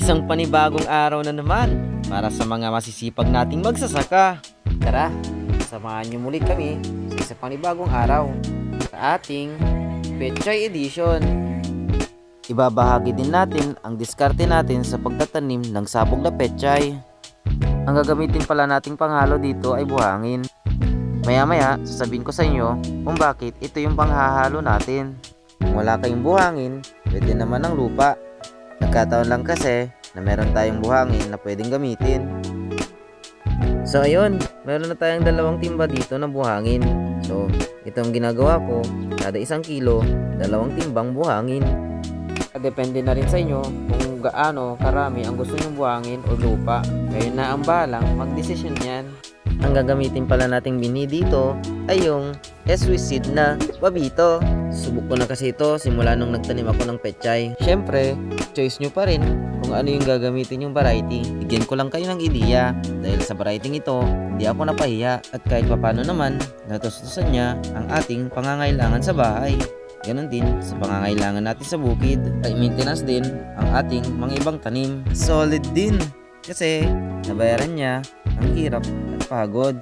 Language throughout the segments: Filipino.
Isang panibagong araw na naman para sa mga masisipag nating magsasaka. Tara, samahan niyo muli kami sa isang panibagong araw sa ating Pechay Edition. Ibabahagi din natin ang diskarte natin sa pagtatanim ng sabog na pechay. Ang gagamitin pala nating panghalo dito ay buhangin. Maya-maya, sasabihin ko sa inyo kung bakit ito yung panghahalo natin. Kung wala kayong buhangin, pwede naman ng lupa. Nagkataon lang kasi na meron tayong buhangin na pwedeng gamitin. So ayun, meron na tayong 2 timba dito na buhangin. So ito ang ginagawa ko, kada 1 kilo, 2 timbang buhangin. Depende na rin sa inyo kung gaano karami ang gusto nyong buhangin o lupa. Kayo na ang balang magdesisyon yan. Ang gagamitin pala nating bini dito ay yung Swiss seed na babito. Subok ko na kasi ito simula nung nagtanim ako ng pechay. Syempre, choice nyo pa rin kung ano yung gagamitin yung variety. Bigyan ko lang kayo ng ideya dahil sa variety ito, hindi ako napahiya at kahit papano naman, natustusan niya ang ating pangangailangan sa bahay. Ganon din sa pangangailangan natin sa bukid. Ay maintenance din ang ating mga ibang tanim. Solid din kasi nabayaran niya ang hirap at pagod.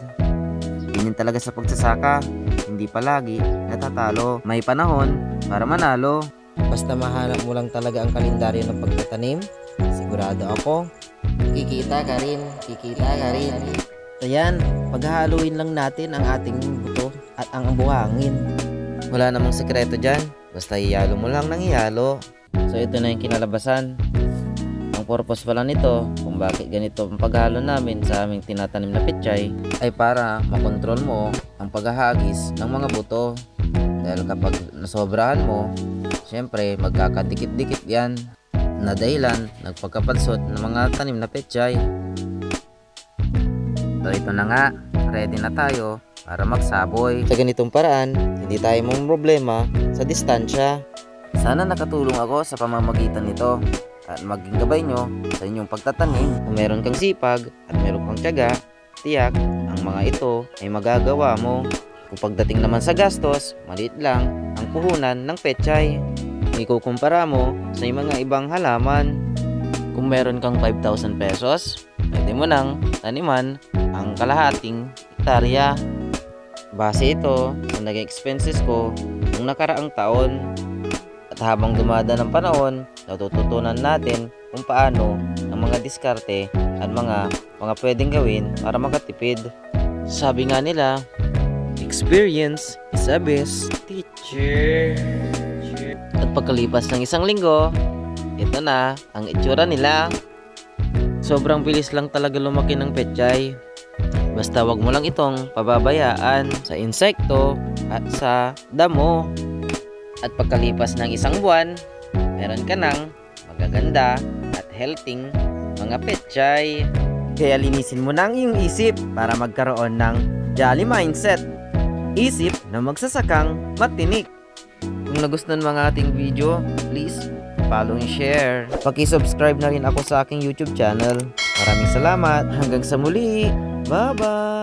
Ganyan talaga sa pagsasaka, hindi palagi natatalo. May panahon para manalo. Basta mahanap mo lang talaga ang kalendaryo ng pagtatanim, sigurado ako kikita ka rin. Ayan, paghahaluin lang natin ang ating buto at ang buhangin. Wala namang sekreto dyan, basta ihalo mo lang ng ihalo. So ito na yung kinalabasan. Ang purpose pala nito kung bakit ganito ang paghalo namin sa aming tinatanim na pechay ay para makontrol mo ang paghahagis ng mga buto. Dahil kapag nasobrahan mo, syempre magkakadikit-dikit yan na dahilan nagpagkapansot ng mga tanim na pechay. So ito na nga, ready na tayo para magsaboy. Sa ganitong paraan, hindi tayo mong problema sa distansya. Sana nakatulong ako sa pamamagitan nito at maging gabay nyo sa inyong pagtatanim. Kung meron kang sipag at meron kang tiyaga, tiyak ang mga ito ay magagawa mo. Kung pagdating naman sa gastos, maliit lang ang puhunan ng pechay. Ikukumpara mo sa mga ibang halaman. Kung meron kang 5,000 pesos, pwede mo nang taniman ang kalahating hektarya. Base ito sa naging expenses ko nung nakaraang taon. At habang dumadaan ng panahon, natututunan natin kung paano ang mga diskarte at mga pwedeng gawin para makatipid. Sabi nga nila, experience is a best teacher. At pagkalipas ng 1 linggo, ito na ang itsura nila. Sobrang bilis lang talaga lumaki ng pechay. Basta wag mo lang itong pababayaan sa insekto at sa damo. At pagkalipas ng 1 buwan, meron ka ng magaganda at healthy mga pechay. Kaya linisin mo na ang iyong isip para magkaroon ng jolly mindset. Isip na magsasakang matinik. Kung nagustuhan mga ating video, please follow and share. Paki-subscribe na rin ako sa aking YouTube channel. Maraming salamat. Hanggang sa muli. Bye-bye!